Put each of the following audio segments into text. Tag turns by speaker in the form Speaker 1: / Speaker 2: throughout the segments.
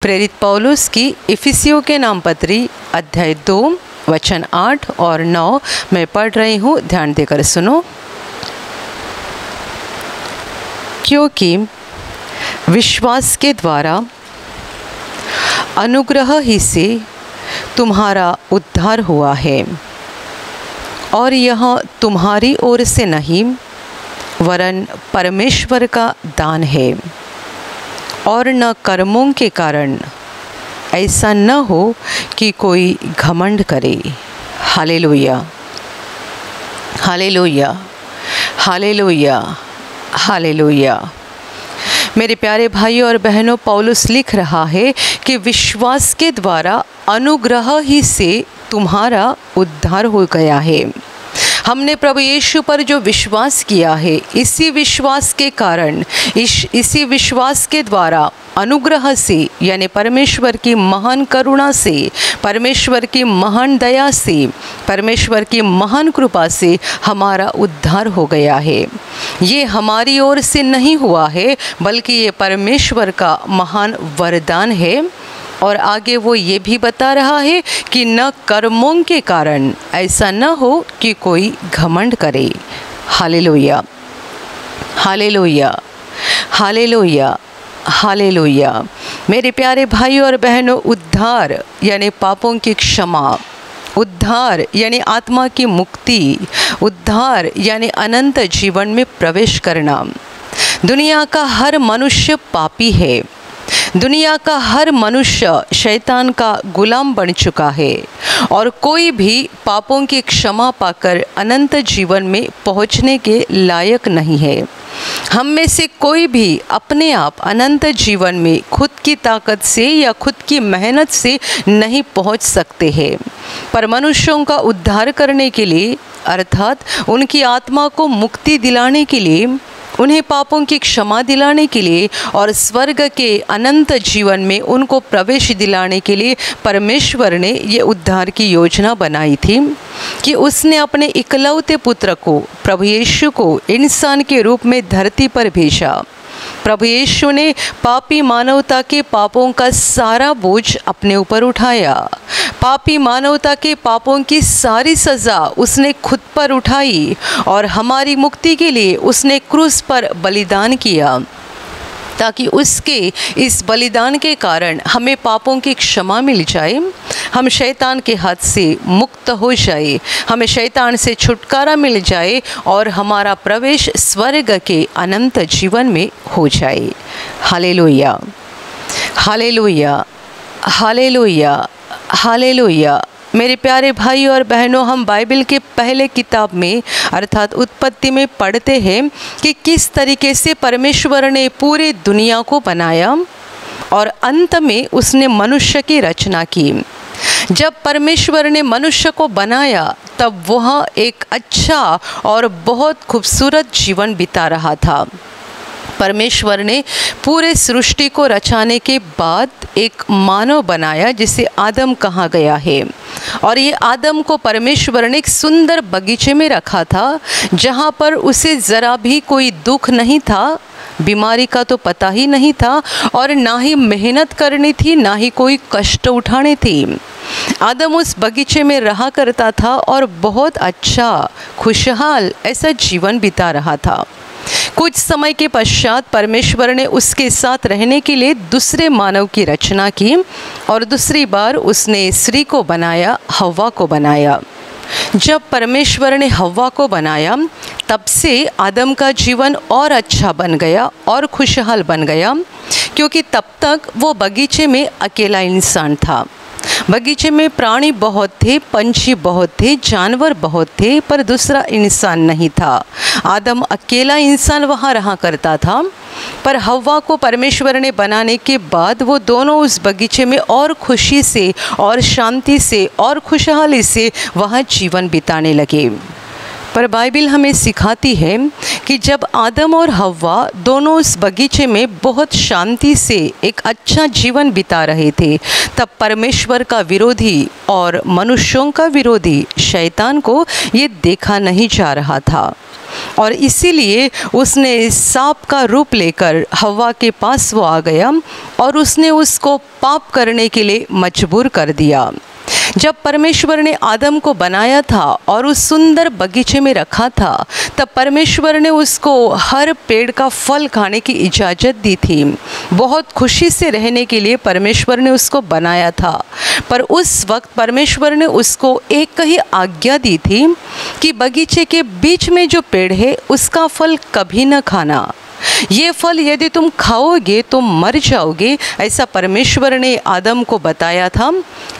Speaker 1: प्रेरित पौलुस की इफिसियों के नाम पत्री अध्याय 2 वचन 8 और 9 मैं पढ़ रही हूँ, ध्यान देकर सुनो। क्योंकि विश्वास के द्वारा अनुग्रह ही से तुम्हारा उद्धार हुआ है, और यह तुम्हारी ओर से नहीं वरन परमेश्वर का दान है, और न कर्मों के कारण, ऐसा न हो कि कोई घमंड करे। Hallelujah, hallelujah, hallelujah, hallelujah. मेरे प्यारे भाइयों और बहनों, पौलुस लिख रहा है कि विश्वास के द्वारा अनुग्रह ही से तुम्हारा उद्धार हो गया है। हमने प्रभु यीशु पर जो विश्वास किया है, इसी विश्वास के कारण, इसी विश्वास के द्वारा अनुग्रह से, यानी परमेश्वर की महान करुणा से, परमेश्वर की महान दया से, परमेश्वर की महान कृपा से हमारा उद्धार हो गया है। ये हमारी ओर से नहीं हुआ है, बल्कि ये परमेश्वर का महान वरदान है। और आगे वो ये भी बता रहा है कि न कर्मों के कारण, ऐसा न हो कि कोई घमंड करे। Hallelujah, hallelujah, hallelujah, hallelujah. मेरे प्यारे भाइयों और बहनों, उद्धार यानी पापों की क्षमा, उद्धार यानी आत्मा की मुक्ति, उद्धार यानी अनंत जीवन में प्रवेश करना। दुनिया का हर मनुष्य पापी है। दुनिया का हर मनुष्य शैतान का गुलाम बन चुका है, और कोई भी पापों की क्षमा पाकर अनंत जीवन में पहुंचने के लायक नहीं है। हम में से कोई भी अपने आप अनंत जीवन में खुद की ताकत से या खुद की मेहनत से नहीं पहुंच सकते हैं। पर मनुष्यों का उद्धार करने के लिए, अर्थात उनकी आत्मा को मुक्ति दिलाने के लिए, उन्हें पापों की क्षमा दिलाने के लिए और स्वर्ग के अनंत जीवन में उनको प्रवेश दिलाने के लिए परमेश्वर ने ये उद्धार की योजना बनाई थी कि उसने अपने इकलौते पुत्र को, प्रभु यीशु को इंसान के रूप में धरती पर भेजा। प्रभु यीशु ने पापी मानवता के पापों का सारा बोझ अपने ऊपर उठाया। पापी मानवता के पापों की सारी सज़ा उसने खुद पर उठाई, और हमारी मुक्ति के लिए उसने क्रूस पर बलिदान किया, ताकि उसके इस बलिदान के कारण हमें पापों की क्षमा मिल जाए, हम शैतान के हाथ से मुक्त हो जाए, हमें शैतान से छुटकारा मिल जाए और हमारा प्रवेश स्वर्ग के अनंत जीवन में हो जाए। Hallelujah, hallelujah, hallelujah, hallelujah. मेरे प्यारे भाई और बहनों, हम बाइबल के पहले किताब में अर्थात उत्पत्ति में पढ़ते हैं कि किस तरीके से परमेश्वर ने पूरी दुनिया को बनाया और अंत में उसने मनुष्य की रचना की। जब परमेश्वर ने मनुष्य को बनाया, तब वह एक अच्छा और बहुत खूबसूरत जीवन बिता रहा था। परमेश्वर ने पूरे सृष्टि को रचाने के बाद एक मानव बनाया जिसे आदम कहा गया है, और ये आदम को परमेश्वर ने एक सुंदर बगीचे में रखा था, जहाँ पर उसे ज़रा भी कोई दुख नहीं था, बीमारी का तो पता ही नहीं था, और ना ही मेहनत करनी थी, ना ही कोई कष्ट उठाने थे। आदम उस बगीचे में रहा करता था और बहुत अच्छा खुशहाल ऐसा जीवन बिता रहा था। कुछ समय के पश्चात परमेश्वर ने उसके साथ रहने के लिए दूसरे मानव की रचना की, और दूसरी बार उसने स्त्री को बनाया, हव्वा को बनाया। जब परमेश्वर ने हव्वा को बनाया, तब से आदम का जीवन और अच्छा बन गया और खुशहाल बन गया, क्योंकि तब तक वो बगीचे में अकेला इंसान था। बगीचे में प्राणी बहुत थे, पंछी बहुत थे, जानवर बहुत थे, पर दूसरा इंसान नहीं था। आदम अकेला इंसान वहाँ रहा करता था, पर हव्वा को परमेश्वर ने बनाने के बाद वो दोनों उस बगीचे में और खुशी से और शांति से और खुशहाली से वहाँ जीवन बिताने लगे। पर बाइबिल हमें सिखाती है कि जब आदम और हव्वा दोनों उस बगीचे में बहुत शांति से एक अच्छा जीवन बिता रहे थे, तब परमेश्वर का विरोधी और मनुष्यों का विरोधी शैतान को ये देखा नहीं जा रहा था और इसीलिए उसने सांप का रूप लेकर हव्वा के पास वो आ गया और उसने उसको पाप करने के लिए मजबूर कर दिया। जब परमेश्वर ने आदम को बनाया था और उस सुंदर बगीचे में रखा था, तब परमेश्वर ने उसको हर पेड़ का फल खाने की इजाज़त दी थी। बहुत खुशी से रहने के लिए परमेश्वर ने उसको बनाया था, पर उस वक्त परमेश्वर ने उसको एक ही आज्ञा दी थी कि बगीचे के बीच में जो पेड़ है उसका फल कभी न खाना। ये फल यदि तुम खाओगे तो मर जाओगे, ऐसा परमेश्वर ने आदम को बताया था।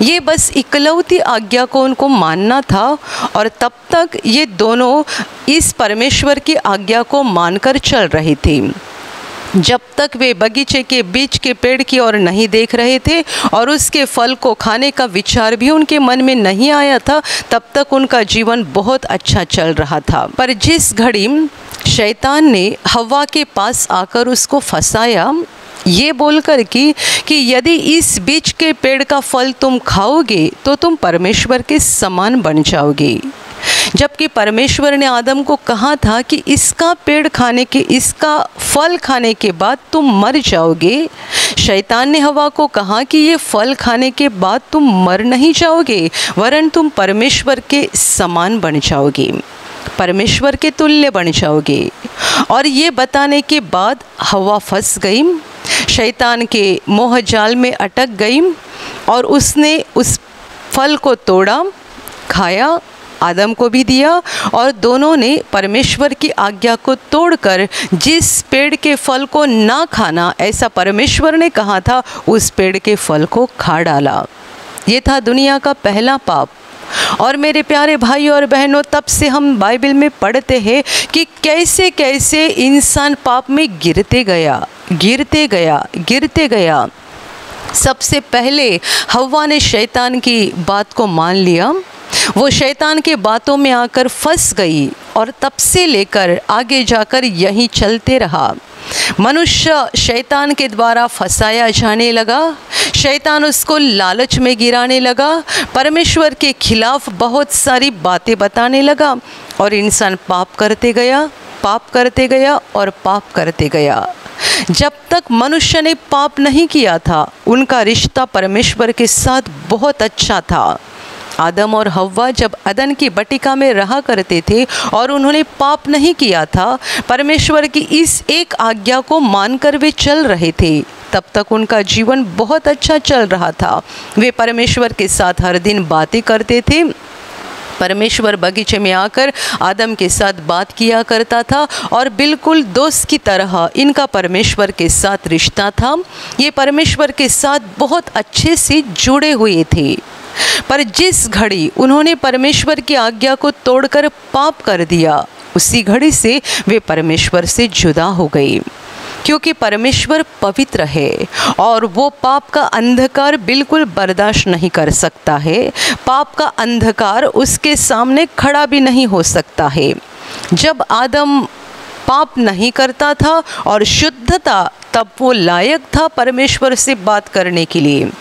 Speaker 1: ये बस इकलौती आज्ञा को उनको मानना था और तब तक ये दोनों इस परमेश्वर की आज्ञा को मानकर चल रहे थे। जब तक वे बगीचे के बीच के पेड़ की ओर नहीं देख रहे थे और उसके फल को खाने का विचार भी उनके मन में नहीं आया था, तब तक उनका जीवन बहुत अच्छा चल रहा था। पर जिस घड़ी शैतान ने हव्वा के पास आकर उसको फंसाया, ये बोलकर कि यदि इस बीच के पेड़ का फल तुम खाओगे तो तुम परमेश्वर के समान बन जाओगे, जबकि परमेश्वर ने आदम को कहा था कि इसका फल खाने के बाद तुम मर जाओगे। शैतान ने हव्वा को कहा कि ये फल खाने के बाद तुम मर नहीं जाओगे, वरन तुम परमेश्वर के समान बन जाओगे, परमेश्वर के तुल्य बन जाओगे। और ये बताने के बाद हव्वा फंस गई, शैतान के मोह जाल में अटक गई और उसने उस फल को तोड़ा, खाया, आदम को भी दिया और दोनों ने परमेश्वर की आज्ञा को तोड़कर जिस पेड़ के फल को ना खाना ऐसा परमेश्वर ने कहा था, उस पेड़ के फल को खा डाला। ये था दुनिया का पहला पाप। और मेरे प्यारे भाई और बहनों, तब से हम बाइबल में पढ़ते हैं कि कैसे कैसे इंसान पाप में गिरते गया। सबसे पहले हव्वा ने शैतान की बात को मान लिया, वो शैतान के बातों में आकर फंस गई और तब से लेकर आगे जाकर यही चलते रहा। मनुष्य शैतान के द्वारा फंसाया जाने लगा, शैतान उसको लालच में गिराने लगा, परमेश्वर के खिलाफ बहुत सारी बातें बताने लगा और इंसान पाप करते गया। जब तक मनुष्य ने पाप नहीं किया था, उनका रिश्ता परमेश्वर के साथ बहुत अच्छा था। आदम और हव्वा जब अदन की बटिका में रहा करते थे और उन्होंने पाप नहीं किया था, परमेश्वर की इस एक आज्ञा को मानकर वे चल रहे थे, तब तक उनका जीवन बहुत अच्छा चल रहा था। वे परमेश्वर के साथ हर दिन बातें करते थे। परमेश्वर बगीचे में आकर आदम के साथ बात किया करता था और बिल्कुल दोस्त की तरह इनका परमेश्वर के साथ रिश्ता था। ये परमेश्वर के साथ बहुत अच्छे से जुड़े हुए थे। पर जिस घड़ी उन्होंने परमेश्वर की आज्ञा को तोड़कर पाप कर दिया, उसी घड़ी से वे परमेश्वर से जुदा हो गए, क्योंकि परमेश्वर पवित्र है और वो पाप का अंधकार बिल्कुल बर्दाश्त नहीं कर सकता है। पाप का अंधकार उसके सामने खड़ा भी नहीं हो सकता है। जब आदम पाप नहीं करता था और शुद्ध था, तब वो लायक था परमेश्वर से बात करने के लिए।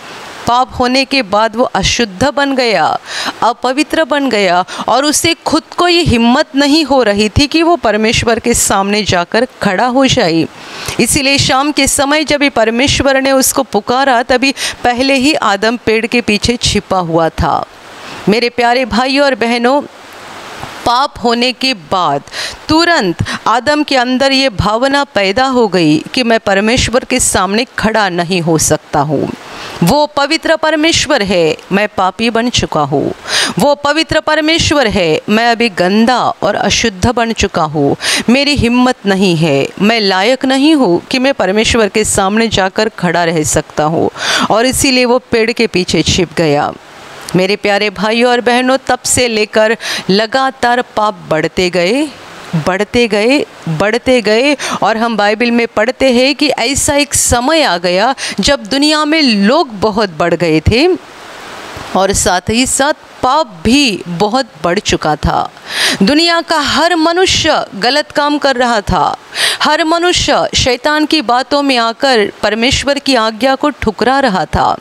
Speaker 1: पाप होने के बाद वो अशुद्ध बन गया, अपवित्र बन गया और उसे खुद को ये हिम्मत नहीं हो रही थी कि वो परमेश्वर के सामने जाकर खड़ा हो जाए। इसीलिए शाम के समय जब भी परमेश्वर ने उसको पुकारा, तभी पहले ही आदम पेड़ के पीछे छिपा हुआ था। मेरे प्यारे भाइयों और बहनों, पाप होने के बाद तुरंत आदम के अंदर ये भावना पैदा हो गई कि मैं परमेश्वर के सामने खड़ा नहीं हो सकता हूँ। वो पवित्र परमेश्वर है, मैं पापी बन चुका हूँ। वो पवित्र परमेश्वर है, मैं अभी गंदा और अशुद्ध बन चुका हूँ। मेरी हिम्मत नहीं है, मैं लायक नहीं हूँ कि मैं परमेश्वर के सामने जाकर खड़ा रह सकता हूँ। और इसीलिए वो पेड़ के पीछे छिप गया। मेरे प्यारे भाइयों और बहनों, तब से लेकर लगातार पाप बढ़ते गए और हम बाइबल में पढ़ते हैं कि ऐसा एक समय आ गया जब दुनिया में लोग बहुत बढ़ गए थे और साथ ही साथ पाप भी बहुत बढ़ चुका था। दुनिया का हर मनुष्य गलत काम कर रहा था। हर मनुष्य शैतान की बातों में आकर परमेश्वर की आज्ञा को ठुकरा रहा था।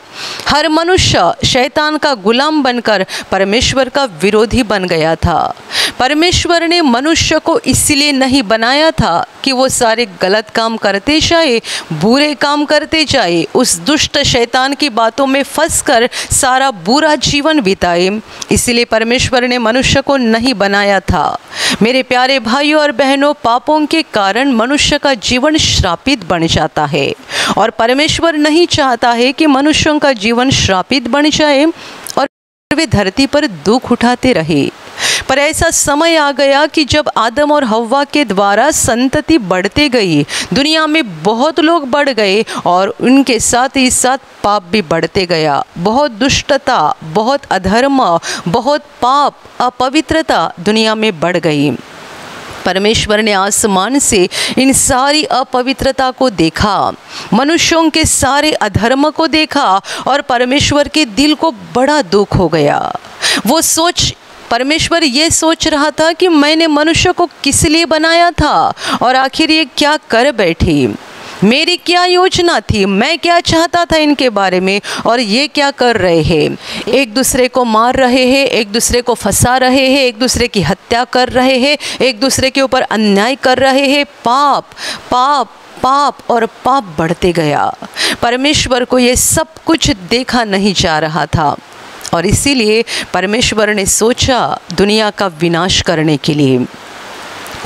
Speaker 1: हर मनुष्य शैतान का गुलाम बनकर परमेश्वर का विरोधी बन गया था। परमेश्वर ने मनुष्य को इसलिए नहीं बनाया था कि वो सारे गलत काम करते जाए, बुरे काम करते जाए, उस दुष्ट शैतान की बातों में फंसकर सारा बुरा जीवन बिताए। इसलिए परमेश्वर ने मनुष्य को नहीं बनाया था। मेरे प्यारे भाइयों और बहनों, पापों के कारण मनुष्य का जीवन श्रापित बन जाता है और परमेश्वर नहीं चाहता है कि मनुष्यों का जीवन श्रापित बन जाए और वे धरती पर दुख उठाते रहे। पर ऐसा समय आ गया कि जब आदम और हव्वा के द्वारा संतति बढ़ते गई, दुनिया में बहुत लोग बढ़ गए और उनके साथ ही साथ पाप भी बढ़ते गया। बहुत दुष्टता, बहुत अधर्म, बहुत पाप, अपवित्रता दुनिया में बढ़ गई। परमेश्वर ने आसमान से इन सारी अपवित्रता को देखा, मनुष्यों के सारे अधर्म को देखा और परमेश्वर के दिल को बड़ा दुख हो गया। परमेश्वर ये सोच रहा था कि मैंने मनुष्य को किस लिए बनाया था और आखिर ये क्या कर बैठी, मेरी क्या योजना थी, मैं क्या चाहता था इनके बारे में और ये क्या कर रहे हैं। एक दूसरे को मार रहे हैं, एक दूसरे को फंसा रहे हैं, एक दूसरे की हत्या कर रहे हैं, एक दूसरे के ऊपर अन्याय कर रहे हैं। पाप पाप पाप और पाप बढ़ते गया। परमेश्वर को ये सब कुछ देखा नहीं जा रहा था और इसीलिए परमेश्वर ने सोचा दुनिया का विनाश करने के लिए।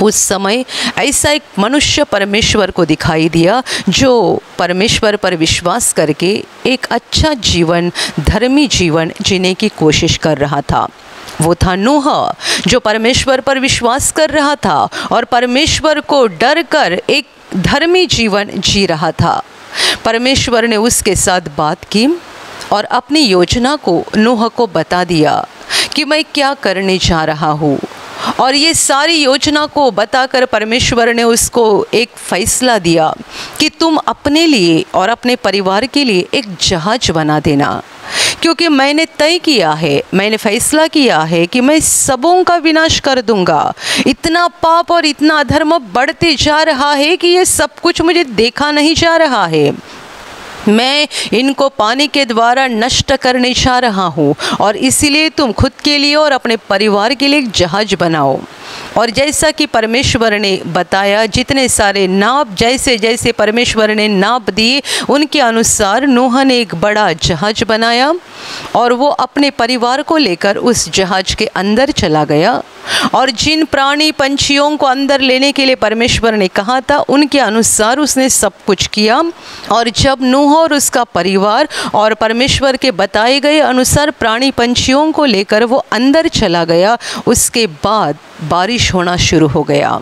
Speaker 1: उस समय ऐसा एक मनुष्य परमेश्वर को दिखाई दिया जो परमेश्वर पर विश्वास करके एक अच्छा जीवन, धर्मी जीवन जीने की कोशिश कर रहा था। वो था नूह, जो परमेश्वर पर विश्वास कर रहा था और परमेश्वर को डर कर एक धर्मी जीवन जी रहा था। परमेश्वर ने उसके साथ बात की और अपनी योजना को नूह को बता दिया कि मैं क्या करने जा रहा हूँ। और ये सारी योजना को बताकर परमेश्वर ने उसको एक फैसला दिया कि तुम अपने लिए और अपने परिवार के लिए एक जहाज बना देना, क्योंकि मैंने तय किया है, मैंने फैसला किया है कि मैं सबों का विनाश कर दूंगा। इतना पाप और इतना अधर्म बढ़ते जा रहा है कि ये सब कुछ मुझे देखा नहीं जा रहा है। मैं इनको पानी के द्वारा नष्ट करने जा रहा हूँ और इसीलिए तुम खुद के लिए और अपने परिवार के लिए एक जहाज बनाओ। और जैसा कि परमेश्वर ने बताया, जितने सारे नाप जैसे जैसे परमेश्वर ने नाप दिए उनके अनुसार नूह ने एक बड़ा जहाज बनाया और वो अपने परिवार को लेकर उस जहाज के अंदर चला गया। और जिन प्राणी पंछियों को अंदर लेने के लिए परमेश्वर ने कहा था उनके अनुसार उसने सब कुछ किया। और जब नूह और उसका परिवार और परमेश्वर के बताए गए अनुसार प्राणी पंछियों को लेकर वो अंदर चला गया, उसके बाद बारिश होना शुरू हो गया।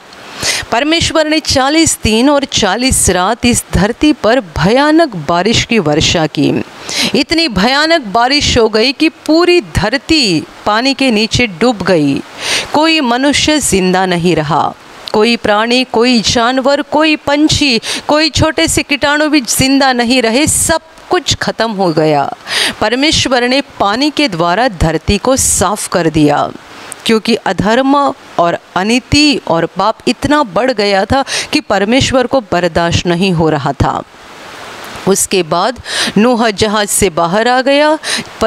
Speaker 1: परमेश्वर ने 40 दिन और 40 रात इस धरती पर भयानक बारिश की वर्षा की। इतनी भयानक बारिश हो गई कि पूरी धरती पानी के नीचे डूब गई। कोई मनुष्य जिंदा नहीं रहा, कोई प्राणी, कोई जानवर, कोई पंछी, कोई छोटे से कीटाणु भी जिंदा नहीं रहे, सब कुछ खत्म हो गया। परमेश्वर ने पानी के द्वारा धरती को साफ कर दिया, क्योंकि अधर्म और अनीति और पाप इतना बढ़ गया था कि परमेश्वर को बर्दाश्त नहीं हो रहा था। उसके बाद नूह जहाज से बाहर आ गया।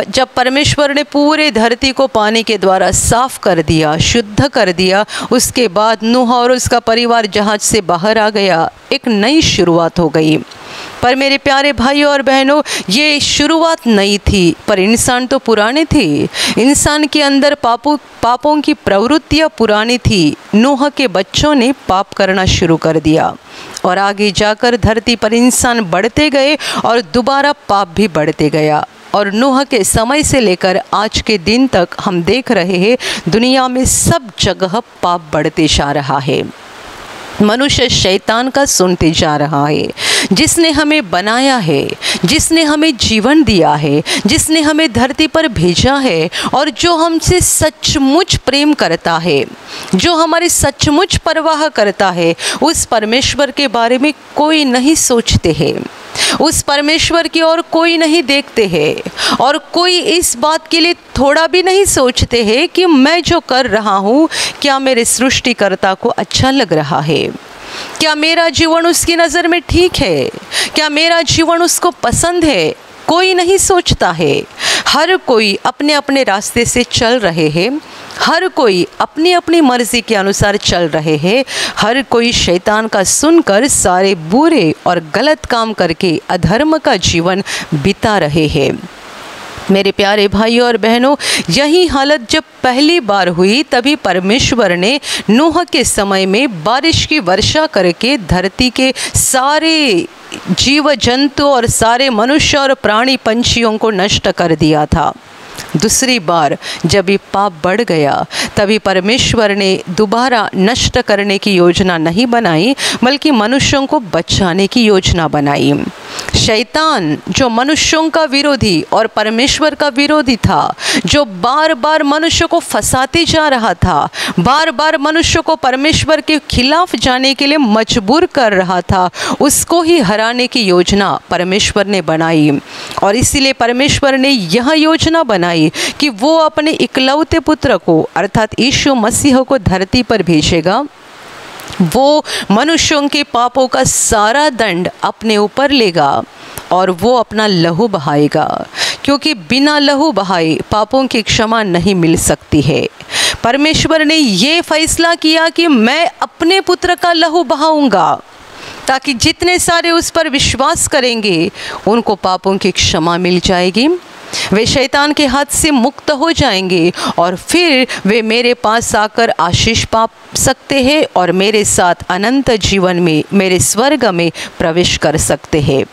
Speaker 1: जब परमेश्वर ने पूरे धरती को पानी के द्वारा साफ कर दिया, शुद्ध कर दिया, उसके बाद नूह और उसका परिवार जहाज से बाहर आ गया। एक नई शुरुआत हो गई। पर मेरे प्यारे भाइयों और बहनों, ये शुरुआत नई थी, पर इंसान तो पुराने थे। इंसान के अंदर पापों की प्रवृत्तियाँ पुरानी थी। नूह के बच्चों ने पाप करना शुरू कर दिया और आगे जाकर धरती पर इंसान बढ़ते गए और दोबारा पाप भी बढ़ते गया। और नूह के समय से लेकर आज के दिन तक हम देख रहे हैं दुनिया में सब जगह पाप बढ़ते जा रहा है। मनुष्य शैतान का सुनते जा रहा है। जिसने हमें बनाया है, जिसने हमें जीवन दिया है, जिसने हमें धरती पर भेजा है और जो हमसे सचमुच प्रेम करता है, जो हमारी सचमुच परवाह करता है, उस परमेश्वर के बारे में कोई नहीं सोचते हैं। उस परमेश्वर की ओर कोई नहीं देखते हैं और कोई इस बात के लिए थोड़ा भी नहीं सोचते हैं कि मैं जो कर रहा हूँ क्या मेरे सृष्टिकर्ता को अच्छा लग रहा है, क्या मेरा जीवन उसकी नज़र में ठीक है, क्या मेरा जीवन उसको पसंद है। कोई नहीं सोचता है। हर कोई अपने अपने रास्ते से चल रहे हैं, हर कोई अपनी अपनी मर्जी के अनुसार चल रहे हैं, हर कोई शैतान का सुनकर सारे बुरे और गलत काम करके अधर्म का जीवन बिता रहे हैं। मेरे प्यारे भाइयों और बहनों, यही हालत जब पहली बार हुई तभी परमेश्वर ने नूह के समय में बारिश की वर्षा करके धरती के सारे जीव जंतु और सारे मनुष्य और प्राणी पंछियों को नष्ट कर दिया था। दूसरी बार जब ये पाप बढ़ गया तभी परमेश्वर ने दोबारा नष्ट करने की योजना नहीं बनाई, बल्कि मनुष्यों को बचाने की योजना बनाई। शैतान जो मनुष्यों का विरोधी और परमेश्वर का विरोधी था, जो बार बार मनुष्य को फंसाते जा रहा था, बार बार मनुष्य को परमेश्वर के खिलाफ जाने के लिए मजबूर कर रहा था, उसको ही हराने की योजना परमेश्वर ने बनाई। और इसीलिए परमेश्वर ने यह योजना बनाई कि वो अपने इकलौते पुत्र को अर्थात यीशु मसीह को धरती पर भेजेगा। वो मनुष्यों के पापों का सारा दंड अपने ऊपर लेगा और वो अपना लहू बहाएगा, क्योंकि बिना लहू बहाए पापों की क्षमा नहीं मिल सकती है। परमेश्वर ने ये फैसला किया कि मैं अपने पुत्र का लहू बहाऊंगा ताकि जितने सारे उस पर विश्वास करेंगे उनको पापों की क्षमा मिल जाएगी, वे शैतान के हाथ से मुक्त हो जाएंगे और फिर वे मेरे पास आकर आशीष पा सकते हैं और मेरे साथ अनंत जीवन में, मेरे स्वर्ग में प्रवेश कर सकते हैं।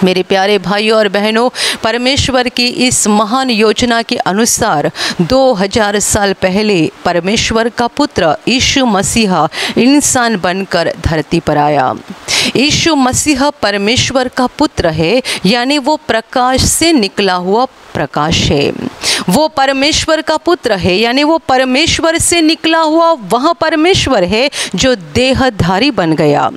Speaker 1: मेरे प्यारे भाइयों और बहनों, परमेश्वर की इस महान योजना के अनुसार 2000 साल पहले परमेश्वर का पुत्र यीशु मसीह इंसान बनकर धरती पर आया। यीशु मसीह परमेश्वर का पुत्र है, यानी वो प्रकाश से निकला हुआ प्रकाश है। वो परमेश्वर का पुत्र है, यानी वो परमेश्वर से निकला हुआ वह परमेश्वर है जो देहधारी बन गया।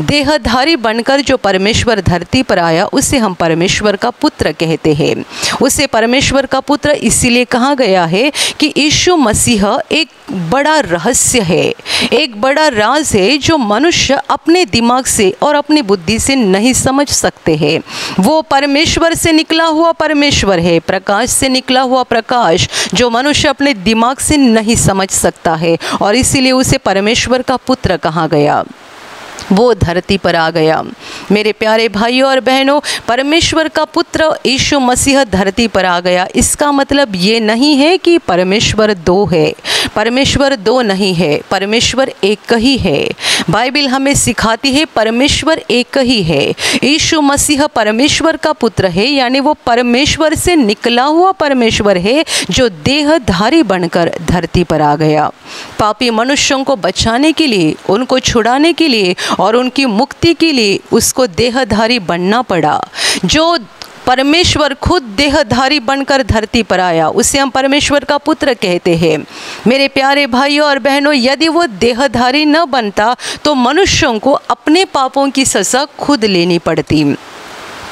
Speaker 1: देहधारी बनकर जो परमेश्वर धरती पर आया उसे हम परमेश्वर का पुत्र कहते हैं। उसे परमेश्वर का पुत्र इसीलिए कहा गया है कि यीशु मसीह एक बड़ा रहस्य है, एक बड़ा राज है जो मनुष्य अपने दिमाग से और अपनी बुद्धि से नहीं समझ सकते हैं। वो परमेश्वर से निकला हुआ परमेश्वर है, प्रकाश से निकला हुआ प्रकाश जो मनुष्य अपने दिमाग से नहीं समझ सकता है, और इसीलिए उसे परमेश्वर का पुत्र कहा गया। वो धरती पर आ गया। मेरे प्यारे भाइयों और बहनों, परमेश्वर का पुत्र यीशु मसीह धरती पर आ गया। इसका मतलब ये नहीं है कि परमेश्वर दो है। परमेश्वर दो नहीं है, परमेश्वर एक ही है। बाइबल हमें सिखाती है परमेश्वर एक ही है। यीशु मसीह परमेश्वर का पुत्र है, यानी वो परमेश्वर से निकला हुआ परमेश्वर है जो देहधारी बनकर धरती पर आ गया। पापी मनुष्यों को बचाने के लिए, उनको छुड़ाने के लिए और उनकी मुक्ति के लिए उसको देहधारी बनना पड़ा। जो परमेश्वर खुद देहधारी बनकर धरती पर आया उसे हम परमेश्वर का पुत्र कहते हैं। मेरे प्यारे भाइयों और बहनों, यदि वो देहधारी न बनता तो मनुष्यों को अपने पापों की सज़ा खुद लेनी पड़ती।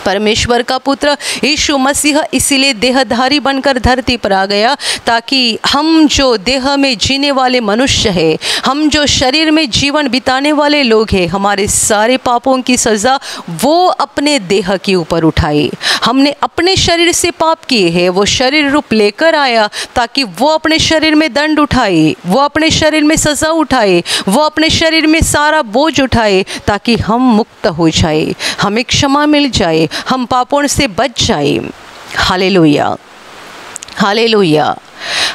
Speaker 1: परमेश्वर का पुत्र यीशु मसीह इसीलिए देहधारी बनकर धरती पर आ गया ताकि हम जो देह में जीने वाले मनुष्य हैं, हम जो शरीर में जीवन बिताने वाले लोग हैं, हमारे सारे पापों की सज़ा वो अपने देह के ऊपर उठाए। हमने अपने शरीर से पाप किए हैं, वो शरीर रूप लेकर आया ताकि वो अपने शरीर में दंड उठाए, वो अपने शरीर में सज़ा उठाए, वो अपने शरीर में सारा बोझ उठाए ताकि हम मुक्त हो जाए, हमें क्षमा मिल जाए, हम पापों से बच जाए। Hallelujah, hallelujah,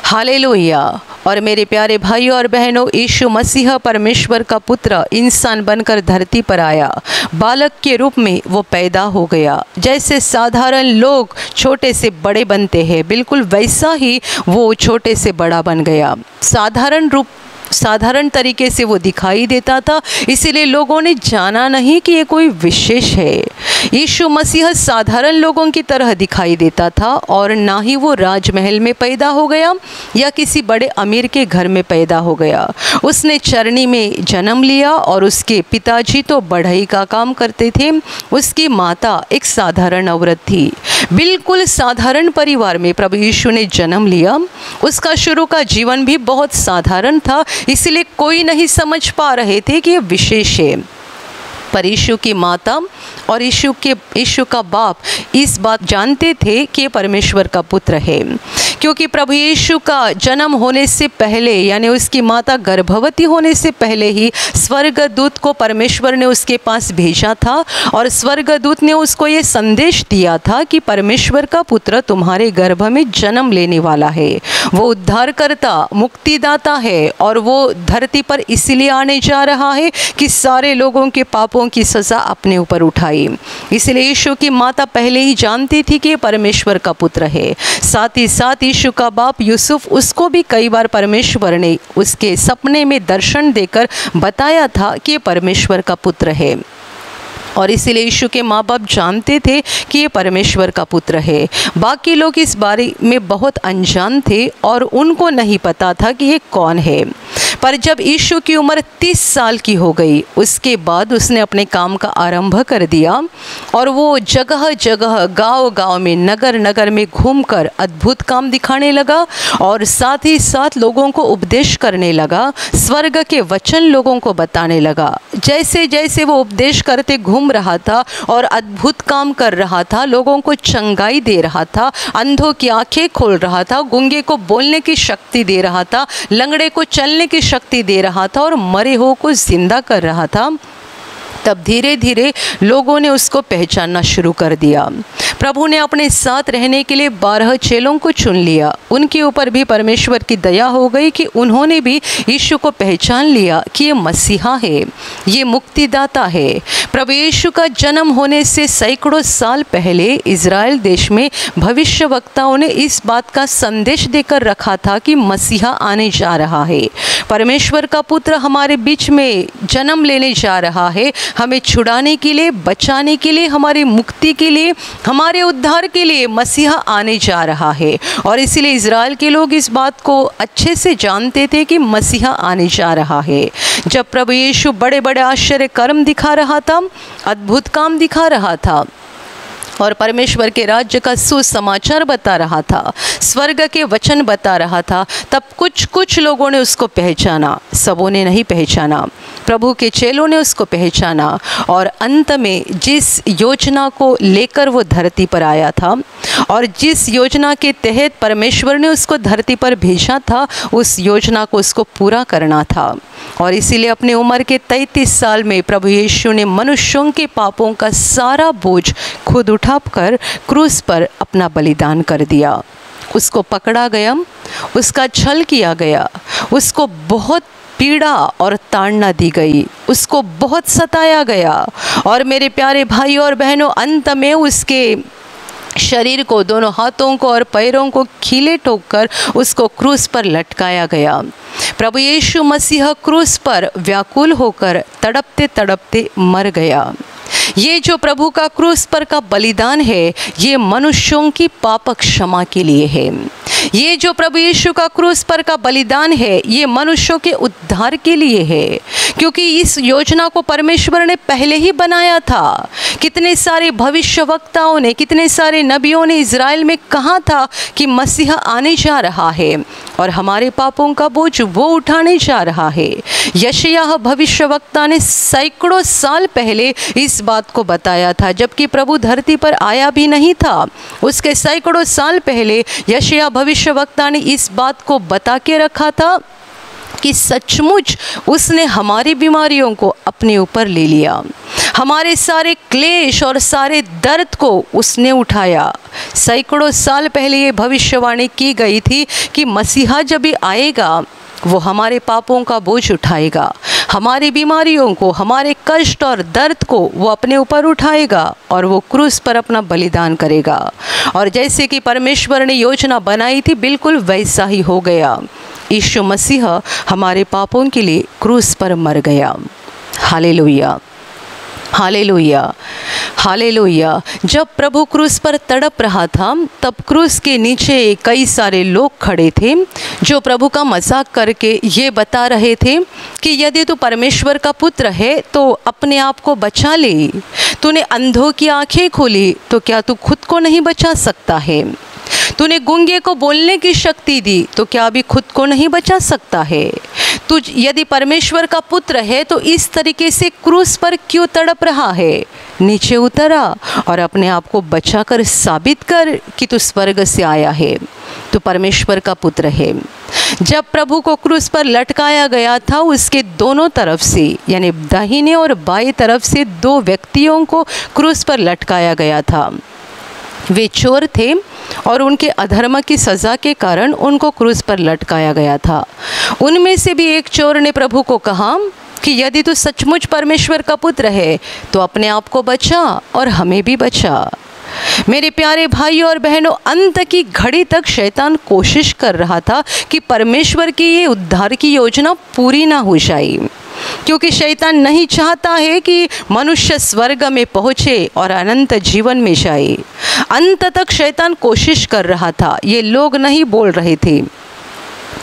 Speaker 1: hallelujah. और मेरे प्यारे भाइयों और बहनों, यीशु मसीह परमेश्वर का पुत्र इंसान बनकर धरती पर आया। बालक के रूप में वो पैदा हो गया। जैसे साधारण लोग छोटे से बड़े बनते हैं, बिल्कुल वैसा ही वो छोटे से बड़ा बन गया। साधारण रूप साधारण तरीके से वो दिखाई देता था, इसीलिए लोगों ने जाना नहीं कि ये कोई विशेष है। यीशु मसीह साधारण लोगों की तरह दिखाई देता था और ना ही वो राजमहल में पैदा हो गया या किसी बड़े अमीर के घर में पैदा हो गया। उसने चरनी में जन्म लिया और उसके पिताजी तो बढ़ई का काम करते थे। उसकी माता एक साधारण औरत थी। बिल्कुल साधारण परिवार में प्रभु यीशु ने जन्म लिया। उसका शुरू का जीवन भी बहुत साधारण था, इसलिए कोई नहीं समझ पा रहे थे कि ये विशेष है। पर यीशु की माता और यीशु का बाप इस बात जानते थे कि परमेश्वर का पुत्र है, क्योंकि प्रभु यीशु का जन्म होने से पहले यानी उसकी माता गर्भवती होने से पहले ही स्वर्गदूत को परमेश्वर ने उसके पास भेजा था और स्वर्गदूत ने उसको ये संदेश दिया था कि परमेश्वर का पुत्र तुम्हारे गर्भ में जन्म लेने वाला है। वो उद्धारकर्ता, मुक्तिदाता है और वो धरती पर इसलिए आने जा रहा है कि सारे लोगों के पापों की सज़ा अपने ऊपर उठाई। इसलिए यीशु की माता पहले ही जानती थी कि परमेश्वर का पुत्र है। साथ ही साथ यीशु का बाप यूसुफ, उसको भी कई बार परमेश्वर ने उसके सपने में दर्शन देकर बताया था कि ये परमेश्वर का पुत्र है और इसीलिए यीशु के माँ बाप जानते थे कि ये परमेश्वर का पुत्र है। बाकी लोग इस बारे में बहुत अनजान थे और उनको नहीं पता था कि ये कौन है। पर जब यीशु की उम्र 30 साल की हो गई, उसके बाद उसने अपने काम का आरंभ कर दिया और वो जगह जगह, गांव गांव में, नगर नगर में घूमकर अद्भुत काम दिखाने लगा और साथ ही साथ लोगों को उपदेश करने लगा, स्वर्ग के वचन लोगों को बताने लगा। जैसे जैसे वो उपदेश करते घूम रहा था और अद्भुत काम कर रहा था, लोगों को चंगाई दे रहा था, अंधों की आंखें खोल रहा था, गूंगे को बोलने की शक्ति दे रहा था, लंगड़े को चलने की शक्ति दे रहा था और मरे हुओं को जिंदा कर रहा था, तब धीरे धीरे लोगों ने उसको पहचानना शुरू कर दिया। प्रभु ने अपने साथ रहने के लिए 12 चेलों को चुन लिया। उनके ऊपर भी परमेश्वर की दया हो गई कि उन्होंने भी यीशु को पहचान लिया कि ये मसीहा है, ये मुक्तिदाता है। प्रभु यीशु का जन्म होने से सैकड़ों साल पहले इज़राइल देश में भविष्यवक्ताओं ने इस बात का संदेश देकर रखा था कि मसीहा आने जा रहा है, परमेश्वर का पुत्र हमारे बीच में जन्म लेने जा रहा है, हमें छुड़ाने के लिए, बचाने के लिए, हमारी मुक्ति के लिए, हमारे उद्धार के लिए मसीहा आने जा रहा है। और इसीलिए इज़राइल के लोग इस बात को अच्छे से जानते थे कि मसीहा आने जा रहा है। जब प्रभु यीशु बड़े बड़े आश्चर्य कर्म दिखा रहा था, अद्भुत काम दिखा रहा था और परमेश्वर के राज्य का सुसमाचार बता रहा था, स्वर्ग के वचन बता रहा था, तब कुछ लोगों ने उसको पहचाना, सबों ने नहीं पहचाना। प्रभु के चेलों ने उसको पहचाना और अंत में जिस योजना को लेकर वो धरती पर आया था और जिस योजना के तहत परमेश्वर ने उसको धरती पर भेजा था, उस योजना को उसको पूरा करना था। और इसीलिए अपनी उम्र के 33 साल में प्रभु यीशु ने मनुष्यों के पापों का सारा बोझ खुद उठाकर क्रूस पर अपना बलिदान कर दिया। उसको पकड़ा गया, उसका छल किया गया, उसको बहुत पीड़ा और ताड़ना दी गई, उसको बहुत सताया गया और मेरे प्यारे भाई और बहनों, अंत में उसके शरीर को, दोनों हाथों को और पैरों को खीले ठोककर उसको क्रूस पर लटकाया गया। प्रभु यीशु मसीह क्रूस पर व्याकुल होकर तड़पते तड़पते मर गया। ये जो प्रभु का क्रूस पर का बलिदान है, ये मनुष्यों की पाप क्षमा के लिए है। ये जो प्रभु यीशु का क्रूस पर का बलिदान है, ये मनुष्यों के उद्धार के लिए है, क्योंकि इस योजना को परमेश्वर ने पहले ही बनाया था। कितने सारे भविष्यवक्ताओं ने, कितने सारे नबियों ने इज़राइल में कहा था कि मसीहा आने जा रहा है और हमारे पापों का बोझ वो उठाने जा रहा है। यशायाह भविष्यवक्ता ने सैकड़ों साल पहले इस बात को बताया था, जबकि प्रभु धरती पर आया भी नहीं था। उसके सैकड़ों साल पहले यशायाह भविष्यवक्ता ने इस बात को बता के रखा था कि सचमुच उसने हमारी बीमारियों को अपने ऊपर ले लिया, हमारे सारे क्लेश और सारे दर्द को उसने उठाया। सैकड़ों साल पहले ये भविष्यवाणी की गई थी कि मसीहा जब भी आएगा, वो हमारे पापों का बोझ उठाएगा, हमारी बीमारियों को, हमारे कष्ट और दर्द को वो अपने ऊपर उठाएगा और वो क्रूस पर अपना बलिदान करेगा। और जैसे कि परमेश्वर ने योजना बनाई थी, बिल्कुल वैसा ही हो गया। यीशु मसीह हमारे पापों के लिए क्रूस पर मर गया। Hallelujah, hallelujah, hallelujah. जब प्रभु क्रूस पर तड़प रहा था तब क्रूस के नीचे कई सारे लोग खड़े थे जो प्रभु का मजाक करके ये बता रहे थे कि यदि तू परमेश्वर का पुत्र है तो अपने आप को बचा ले। तूने अंधों की आंखें खोली तो क्या तू खुद को नहीं बचा सकता है? तूने गूंगे को बोलने की शक्ति दी तो क्या अभी खुद को नहीं बचा सकता है? तू यदि परमेश्वर का पुत्र है तो इस तरीके से क्रूस पर क्यों तड़प रहा है? नीचे उतरा और अपने आप को बचाकर साबित कर कि तू स्वर्ग से आया है, तू परमेश्वर का पुत्र है। जब प्रभु को क्रूस पर लटकाया गया था उसके दोनों तरफ से यानी दाहिने और बाएं तरफ से दो व्यक्तियों को क्रूस पर लटकाया गया था। वे चोर थे और उनके अधर्म की सज़ा के कारण उनको क्रूस पर लटकाया गया था। उनमें से भी एक चोर ने प्रभु को कहा कि यदि तू सचमुच परमेश्वर का पुत्र है तो अपने आप को बचा और हमें भी बचा। मेरे प्यारे भाइयों और बहनों, अंत की घड़ी तक शैतान कोशिश कर रहा था कि परमेश्वर की ये उद्धार की योजना पूरी ना हो जाए, क्योंकि शैतान नहीं चाहता है कि मनुष्य स्वर्ग में पहुँचे और अनंत जीवन में जाए। अंत तक शैतान कोशिश कर रहा था। ये लोग नहीं बोल रहे थे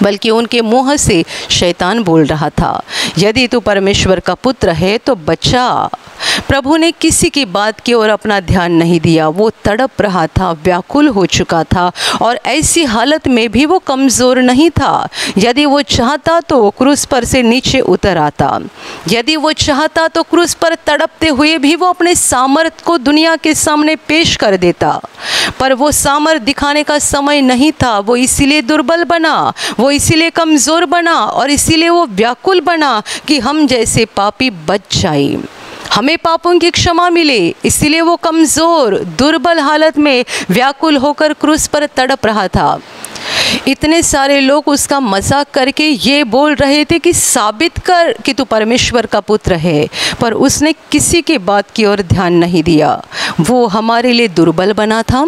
Speaker 1: बल्कि उनके मुंह से शैतान बोल रहा था, यदि तू परमेश्वर का पुत्र है तो बचा। प्रभु ने किसी की बात की ओर अपना ध्यान नहीं दिया। वो तड़प रहा था, व्याकुल हो चुका था और ऐसी हालत में भी वो कमज़ोर नहीं था। यदि वो चाहता तो क्रूस पर से नीचे उतर आता। यदि वो चाहता तो क्रूस पर तड़पते हुए भी वो अपने सामर्थ को दुनिया के सामने पेश कर देता, पर वो सामर्थ दिखाने का समय नहीं था। वो इसीलिए दुर्बल बना, वो इसीलिए कमज़ोर बना और इसीलिए वो व्याकुल बना कि हम जैसे पापी बच जाए, हमें पापों की क्षमा मिले। इसीलिए वो कमज़ोर दुर्बल हालत में व्याकुल होकर क्रूस पर तड़प रहा था। इतने सारे लोग उसका मजाक करके ये बोल रहे थे कि साबित कर कि तू परमेश्वर का पुत्र है, पर उसने किसी की बात की ओर ध्यान नहीं दिया। वो हमारे लिए दुर्बल बना था,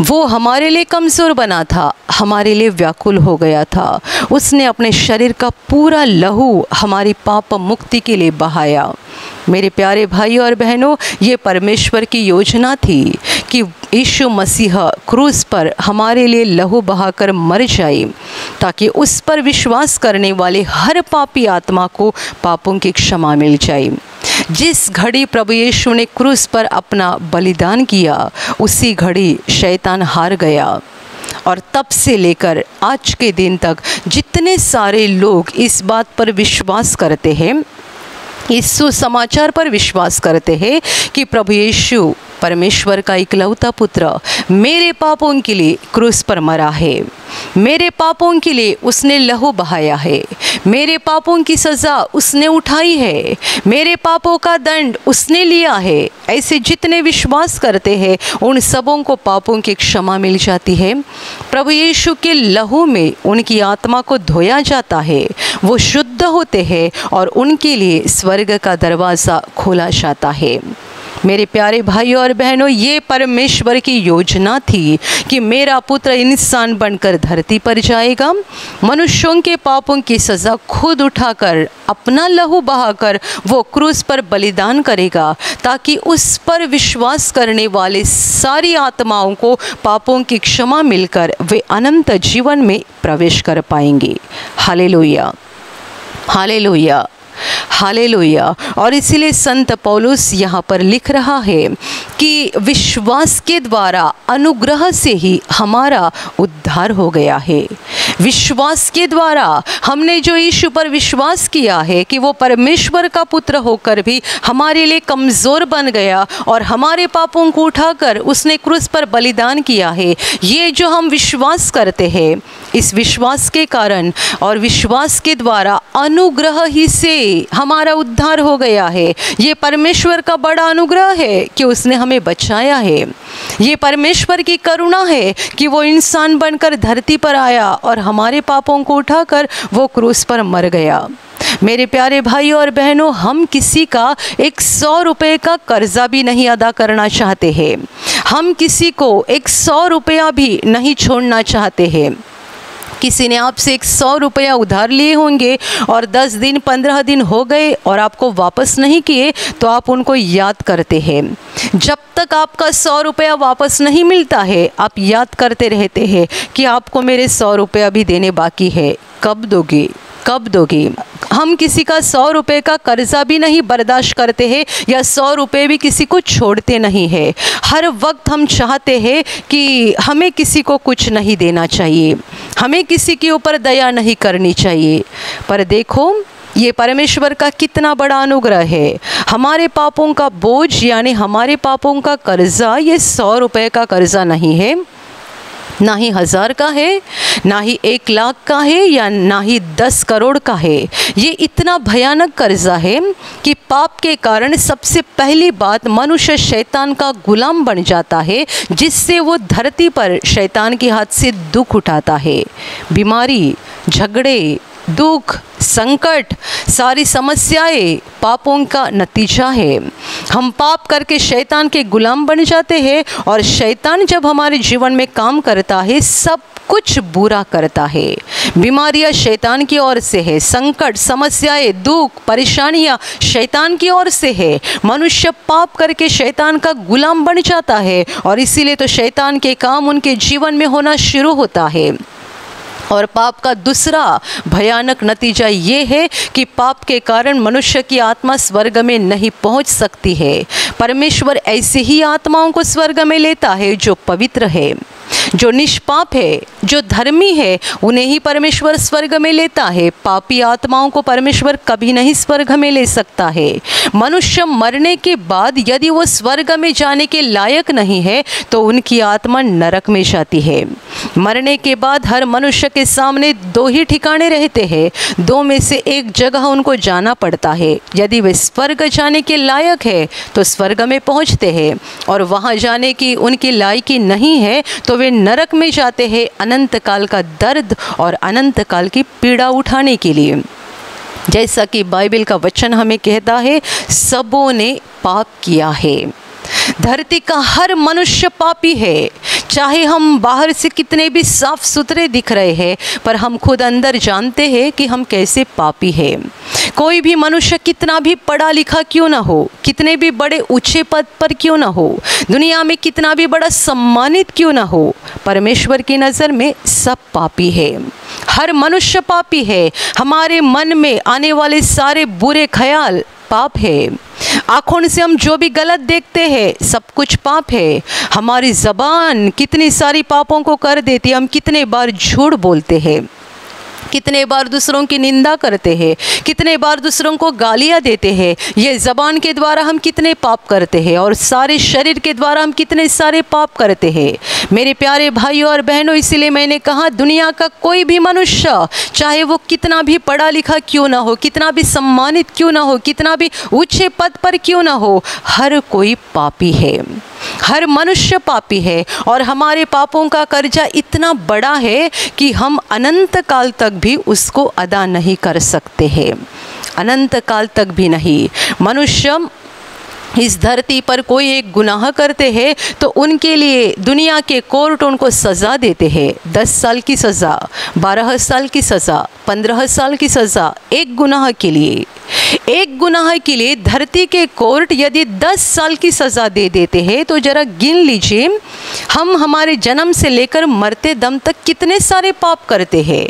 Speaker 1: वो हमारे लिए कमज़ोर बना था, हमारे लिए व्याकुल हो गया था। उसने अपने शरीर का पूरा लहू हमारी पाप मुक्ति के लिए बहाया। मेरे प्यारे भाइयों और बहनों, ये परमेश्वर की योजना थी कि यीशु मसीह क्रूस पर हमारे लिए लहू बहाकर मर जाए, ताकि उस पर विश्वास करने वाले हर पापी आत्मा को पापों की क्षमा मिल जाए। जिस घड़ी प्रभु यीशु ने क्रूस पर अपना बलिदान किया, उसी घड़ी शैतान हार गया। और तब से लेकर आज के दिन तक जितने सारे लोग इस बात पर विश्वास करते हैं, इस सुसमाचार पर विश्वास करते हैं कि प्रभु यीशु परमेश्वर का इकलौता पुत्र मेरे पापों के लिए क्रूस पर मरा है, मेरे पापों के लिए उसने लहू बहाया है, मेरे पापों की सज़ा उसने उठाई है, मेरे पापों का दंड उसने लिया है, ऐसे जितने विश्वास करते हैं उन सबों को पापों की क्षमा मिल जाती है। प्रभु यीशु के लहू में उनकी आत्मा को धोया जाता है, वो शुद्ध होते हैं और उनके लिए स्वर्ग का दरवाज़ा खोला जाता है। मेरे प्यारे भाइयों और बहनों, ये परमेश्वर की योजना थी कि मेरा पुत्र इंसान बनकर धरती पर जाएगा, मनुष्यों के पापों की सज़ा खुद उठाकर अपना लहू बहाकर वो क्रूस पर बलिदान करेगा, ताकि उस पर विश्वास करने वाले सारी आत्माओं को पापों की क्षमा मिलकर वे अनंत जीवन में प्रवेश कर पाएंगे। Hallelujah, hallelujah, hallelujah. और इसीलिए संत पौलुस यहाँ पर लिख रहा है कि विश्वास के द्वारा अनुग्रह से ही हमारा उद्धार हो गया है। विश्वास के द्वारा हमने जो यीशु पर विश्वास किया है कि वो परमेश्वर का पुत्र होकर भी हमारे लिए कमज़ोर बन गया और हमारे पापों को उठाकर उसने क्रूस पर बलिदान किया है, ये जो हम विश्वास करते हैं, इस विश्वास के कारण और विश्वास के द्वारा अनुग्रह ही से हमारा उद्धार हो गया है। ये परमेश्वर का बड़ा अनुग्रह है कि उसने हमें बचाया है। ये परमेश्वर की करुणा है कि वो इंसान बनकर धरती पर आया और हमारे पापों को उठाकर वो क्रूस पर मर गया। मेरे प्यारे भाइयों और बहनों, हम किसी का 100 रुपये का कर्जा भी नहीं अदा करना चाहते हैं, हम किसी को 100 रुपया भी नहीं छोड़ना चाहते हैं। किसी ने आपसे 100 रुपया उधार लिए होंगे और 10 दिन 15 दिन हो गए और आपको वापस नहीं किए, तो आप उनको याद करते हैं। जब तक आपका 100 रुपया वापस नहीं मिलता है, आप याद करते रहते हैं कि आपको मेरे 100 रुपया भी देने बाकी है, कब दोगे, कब दोगे। हम किसी का 100 रुपये का कर्जा भी नहीं बर्दाश्त करते हैं या 100 रुपये भी किसी को छोड़ते नहीं है। हर वक्त हम चाहते हैं कि हमें किसी को कुछ नहीं देना चाहिए, हमें किसी के ऊपर दया नहीं करनी चाहिए। पर देखो, ये परमेश्वर का कितना बड़ा अनुग्रह है। हमारे पापों का बोझ यानी हमारे पापों का कर्जा ये 100 रुपये का कर्जा नहीं है, ना ही 1000 का है, ना ही 1 लाख का है, या ना ही 10 करोड़ का है। ये इतना भयानक कर्जा है कि पाप के कारण सबसे पहली बात मनुष्य शैतान का गुलाम बन जाता है, जिससे वो धरती पर शैतान के हाथ से दुख उठाता है। बीमारी, झगड़े, दुख, संकट, सारी समस्याएं पापों का नतीजा है। हम पाप करके शैतान के गुलाम बन जाते हैं और शैतान जब हमारे जीवन में काम करता है, सब कुछ बुरा करता है। बीमारियां शैतान की ओर से है, संकट, समस्याएं, दुख, परेशानियां शैतान की ओर से है। मनुष्य पाप करके शैतान का गुलाम बन जाता है और इसीलिए तो शैतान के काम उनके जीवन में होना शुरू होता है। और पाप का दूसरा भयानक नतीजा ये है कि पाप के कारण मनुष्य की आत्मा स्वर्ग में नहीं पहुंच सकती है। परमेश्वर ऐसे ही आत्माओं को स्वर्ग में लेता है जो पवित्र है, जो निष्पाप है, जो धर्मी है, उन्हें ही परमेश्वर स्वर्ग में लेता है। पापी आत्माओं को परमेश्वर कभी नहीं स्वर्ग में ले सकता है। मनुष्य मरने के बाद यदि वो स्वर्ग में जाने के लायक नहीं है, तो उनकी आत्मा नरक में जाती है। मरने के बाद हर मनुष्य के सामने 2 ही ठिकाने रहते हैं, 2 में से एक जगह उनको जाना पड़ता है। यदि वे स्वर्ग जाने के लायक है तो स्वर्ग में पहुंचते हैं, और वहां जाने की उनकी लायकी नहीं है तो वे नरक में जाते हैं अनंत काल का दर्द और अनंत काल की पीड़ा उठाने के लिए। जैसा कि बाइबल का वचन हमें कहता है, सबों ने पाप किया है। धरती का हर मनुष्य पापी है। चाहे हम बाहर से कितने भी साफ सुथरे दिख रहे हैं, पर हम खुद अंदर जानते हैं कि हम कैसे पापी हैं। कोई भी मनुष्य कितना भी पढ़ा लिखा क्यों ना हो, कितने भी बड़े ऊंचे पद पर क्यों ना हो, दुनिया में कितना भी बड़ा सम्मानित क्यों ना हो, परमेश्वर की नज़र में सब पापी है। हर मनुष्य पापी है। हमारे मन में आने वाले सारे बुरे ख्याल पाप है। आँखों से हम जो भी गलत देखते हैं, सब कुछ पाप है। हमारी ज़बान कितनी सारी पापों को कर देती है। हम कितने बार झूठ बोलते हैं, कितने बार दूसरों की निंदा करते हैं, कितने बार दूसरों को गालियाँ देते हैं। ये ज़बान के द्वारा हम कितने पाप करते हैं, और सारे शरीर के द्वारा हम कितने सारे पाप करते हैं। मेरे प्यारे भाइयों और बहनों, इसीलिए मैंने कहा, दुनिया का कोई भी मनुष्य, चाहे वो कितना भी पढ़ा लिखा क्यों ना हो, कितना भी सम्मानित क्यों ना हो, कितना भी ऊंचे पद पर क्यों ना हो, हर कोई पापी है। हर मनुष्य पापी है, और हमारे पापों का कर्जा इतना बड़ा है कि हम अनंत काल तक भी उसको अदा नहीं कर सकते हैं। अनंत काल तक भी नहीं। मनुष्य इस धरती पर कोई एक गुनाह करते हैं तो उनके लिए दुनिया के कोर्ट उनको सज़ा देते हैं। 10 साल की सज़ा, 12 साल की सज़ा, 15 साल की सज़ा, एक गुनाह के लिए। एक गुनाह के लिए धरती के कोर्ट यदि 10 साल की सज़ा दे देते हैं, तो ज़रा गिन लीजिए, हम हमारे जन्म से लेकर मरते दम तक कितने सारे पाप करते हैं,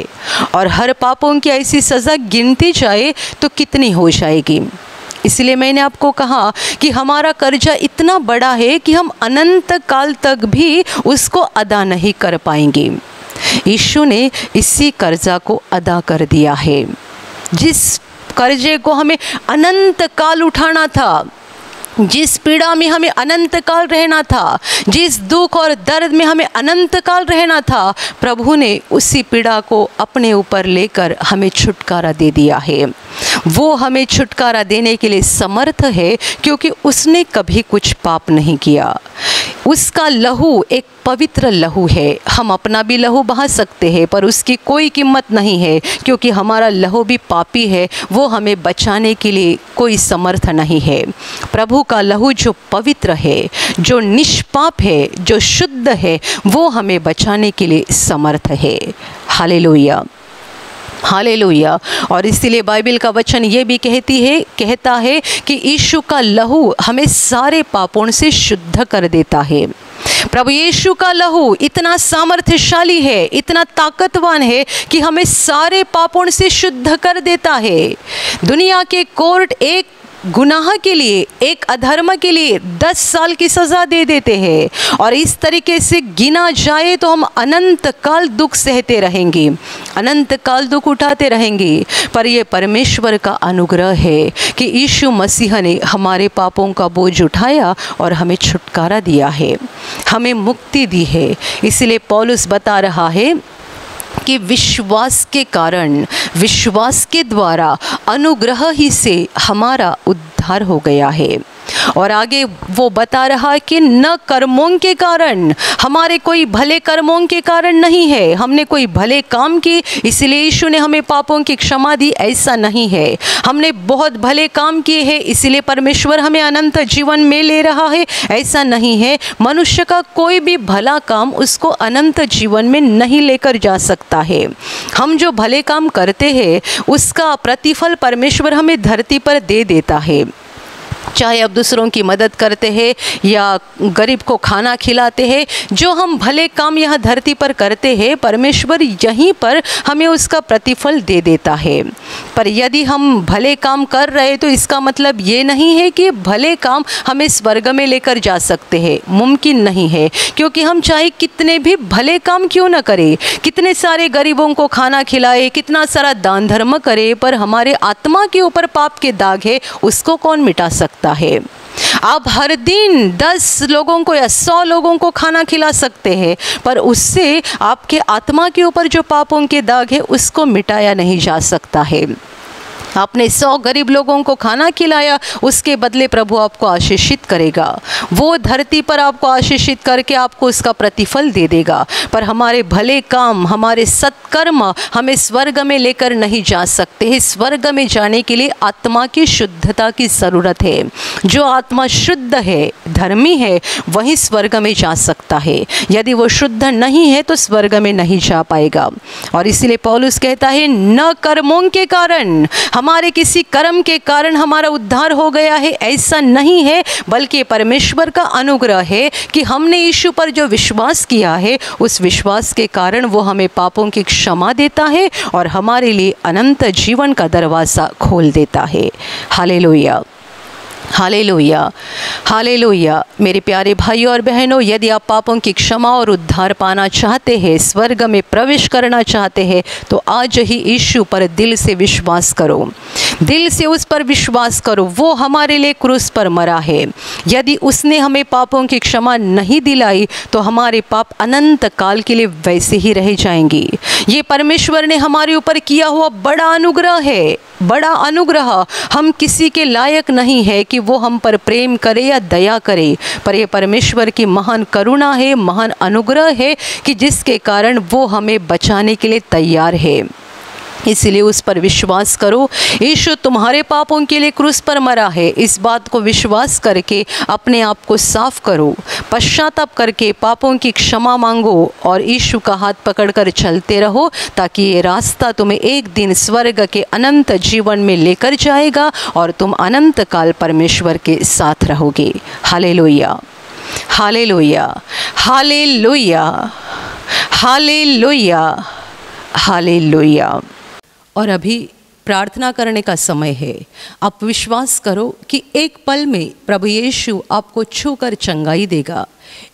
Speaker 1: और हर पापों की ऐसी सज़ा गिनती जाए तो कितनी हो जाएगी। इसलिए मैंने आपको कहा कि हमारा कर्जा इतना बड़ा है कि हम अनंत काल तक भी उसको अदा नहीं कर पाएंगे। यीशु ने इसी कर्जा को अदा कर दिया है। जिस कर्जे को हमें अनंत काल उठाना था, जिस पीड़ा में हमें अनंत काल रहना था, जिस दुख और दर्द में हमें अनंत काल रहना था, प्रभु ने उसी पीड़ा को अपने ऊपर लेकर हमें छुटकारा दे दिया है। वो हमें छुटकारा देने के लिए समर्थ है, क्योंकि उसने कभी कुछ पाप नहीं किया। उसका लहू एक पवित्र लहू है। हम अपना भी लहू बहा सकते हैं पर उसकी कोई कीमत नहीं है, क्योंकि हमारा लहू भी पापी है, वो हमें बचाने के लिए कोई समर्थ नहीं है। प्रभु का लहू जो पवित्र है, जो निष्पाप है, जो शुद्ध है, वो हमें बचाने के लिए समर्थ है। Hallelujah, hallelujah. और इसीलिए बाइबल का वचन ये भी कहता है कि यीशु का लहू हमें सारे पापों से शुद्ध कर देता है। प्रभु यीशु का लहू इतना सामर्थ्यशाली है, इतना ताकतवान है कि हमें सारे पापों से शुद्ध कर देता है। दुनिया के कोर्ट एक गुनाह के लिए, एक अधर्म के लिए 10 साल की सज़ा दे देते हैं, और इस तरीके से गिना जाए तो हम अनंत काल दुख सहते रहेंगे, अनंत काल दुख उठाते रहेंगे। पर यह परमेश्वर का अनुग्रह है कि यीशु मसीह ने हमारे पापों का बोझ उठाया और हमें छुटकारा दिया है, हमें मुक्ति दी है। इसलिए पौलुस बता रहा है कि विश्वास के कारण, विश्वास के द्वारा अनुग्रह ही से हमारा उद्धार हो गया है। और आगे वो बता रहा है कि न कर्मों के कारण, हमारे कोई भले कर्मों के कारण नहीं है, हमने कोई भले काम की इसलिए यीशु ने हमें पापों की क्षमा दी, ऐसा नहीं है। हमने बहुत भले काम किए हैं इसलिए परमेश्वर हमें अनंत जीवन में ले रहा है, ऐसा नहीं है। मनुष्य का कोई भी भला काम उसको अनंत जीवन में नहीं लेकर जा सकता है। हम जो भले काम करते हैं उसका प्रतिफल परमेश्वर हमें धरती पर दे देता है। चाहे अब दूसरों की मदद करते हैं या गरीब को खाना खिलाते हैं, जो हम भले काम यहाँ धरती पर करते हैं परमेश्वर यहीं पर हमें उसका प्रतिफल दे देता है। पर यदि हम भले काम कर रहे तो इसका मतलब ये नहीं है कि भले काम हमें स्वर्ग में लेकर जा सकते हैं, मुमकिन नहीं है। क्योंकि हम चाहे कितने भी भले काम क्यों न करें, कितने सारे गरीबों को खाना खिलाए, कितना सारा दान धर्म करे, पर हमारे आत्मा के ऊपर पाप के दाग है, उसको कौन मिटा सकता है। आप हर दिन 10 लोगों को या 100 लोगों को खाना खिला सकते हैं, पर उससे आपके आत्मा के ऊपर जो पापों के दाग है उसको मिटाया नहीं जा सकता है। आपने 100 गरीब लोगों को खाना खिलाया, उसके बदले प्रभु आपको आशीषित करेगा, वो धरती पर आपको आशीषित करके आपको उसका प्रतिफल दे देगा। पर हमारे भले काम, हमारे सत्कर्म हमें स्वर्ग में लेकर नहीं जा सकते हैं। स्वर्ग में जाने के लिए आत्मा की शुद्धता की ज़रूरत है। जो आत्मा शुद्ध है, धर्मी है, वही स्वर्ग में जा सकता है। यदि वो शुद्ध नहीं है तो स्वर्ग में नहीं जा पाएगा। और इसीलिए पौलुस कहता है न कर्मों के कारण, हमारे किसी कर्म के कारण हमारा उद्धार हो गया है, ऐसा नहीं है, बल्कि परमेश्वर का अनुग्रह है कि हमने यीशु पर जो विश्वास किया है उस विश्वास के कारण वो हमें पापों की क्षमा देता है और हमारे लिए अनंत जीवन का दरवाज़ा खोल देता है। Hallelujah, hallelujah, hallelujah. मेरे प्यारे भाइयों और बहनों, यदि आप पापों की क्षमा और उद्धार पाना चाहते हैं, स्वर्ग में प्रवेश करना चाहते हैं, तो आज ही यीशु पर दिल से विश्वास करो, दिल से उस पर विश्वास करो। वो हमारे लिए क्रूस पर मरा है। यदि उसने हमें पापों की क्षमा नहीं दिलाई तो हमारे पाप अनंत काल के लिए वैसे ही रह जाएंगे। ये परमेश्वर ने हमारे ऊपर किया हुआ बड़ा अनुग्रह है, बड़ा अनुग्रह। हम किसी के लायक नहीं है कि वो हम पर प्रेम करे या दया करे, पर ये परमेश्वर की महान करुणा है, महान अनुग्रह है कि जिसके कारण वो हमें बचाने के लिए तैयार है। इसलिए उस पर विश्वास करो। यीशु तुम्हारे पापों के लिए क्रूस पर मरा है, इस बात को विश्वास करके अपने आप को साफ करो, पश्चाताप करके पापों की क्षमा मांगो और यीशु का हाथ पकड़कर चलते रहो, ताकि ये रास्ता तुम्हें एक दिन स्वर्ग के अनंत जीवन में लेकर जाएगा और तुम अनंत काल परमेश्वर के साथ रहोगे। Hallelujah, hallelujah, hallelujah, hallelujah, hallelujah. और अभी प्रार्थना करने का समय है। आप विश्वास करो कि एक पल में प्रभु यीशु आपको छूकर चंगाई देगा,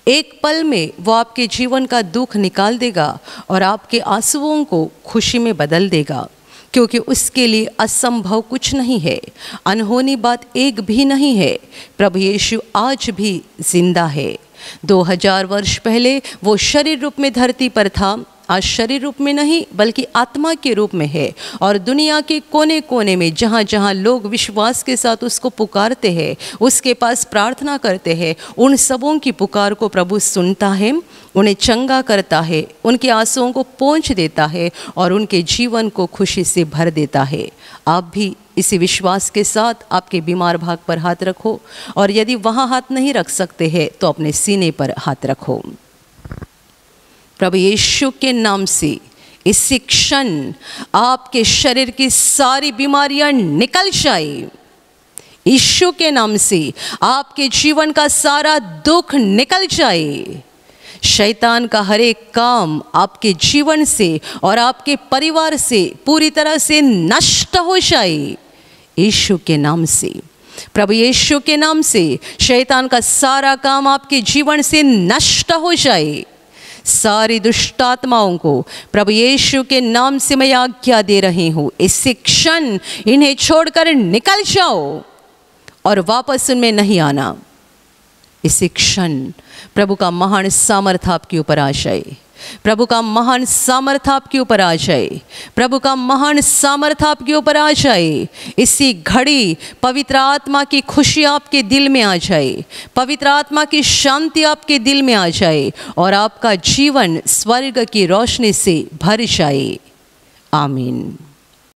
Speaker 1: एक पल में वो आपके जीवन का दुख निकाल देगा और आपके आंसुओं को खुशी में बदल देगा, क्योंकि उसके लिए असंभव कुछ नहीं है, अनहोनी बात एक भी नहीं है। प्रभु यीशु आज भी जिंदा है। 2000 वर्ष पहले वो शरीर रूप में धरती पर था, आज शरीर रूप में नहीं बल्कि आत्मा के रूप में है, और दुनिया के कोने कोने में जहाँ जहाँ लोग विश्वास के साथ उसको पुकारते हैं, उसके पास प्रार्थना करते हैं, उन सबों की पुकार को प्रभु सुनता है, उन्हें चंगा करता है, उनके आंसुओं को पोंछ देता है और उनके जीवन को खुशी से भर देता है। आप भी इसी विश्वास के साथ आपके बीमार भाग पर हाथ रखो, और यदि वहाँ हाथ नहीं रख सकते हैं तो अपने सीने पर हाथ रखो। प्रभु यीशु के नाम से इसी क्षण आपके शरीर की सारी बीमारियां निकल जाए। यीशु के नाम से आपके जीवन का सारा दुख निकल जाए। शैतान का हर एक काम आपके जीवन से और आपके परिवार से पूरी तरह से नष्ट हो जाए यीशु के नाम से। प्रभु यीशु के नाम से शैतान का सारा काम आपके जीवन से नष्ट हो जाए। सारी दुष्ट आत्माओं को प्रभु यीशु के नाम से मैं आज्ञा दे रही हूँ, इसी क्षण इन्हें छोड़कर निकल जाओ और वापस उनमें नहीं आना। इसी क्षण प्रभु का महान सामर्थ्य आपके ऊपर आ जाए। प्रभु का महान सामर्थ्य आपके ऊपर आ जाए। प्रभु का महान सामर्थ्य आपके ऊपर आ जाए। इसी घड़ी पवित्र आत्मा की खुशी आपके दिल में आ जाए, पवित्र आत्मा की शांति आपके दिल में आ जाए और आपका जीवन स्वर्ग की रोशनी से भर जाए। आमीन।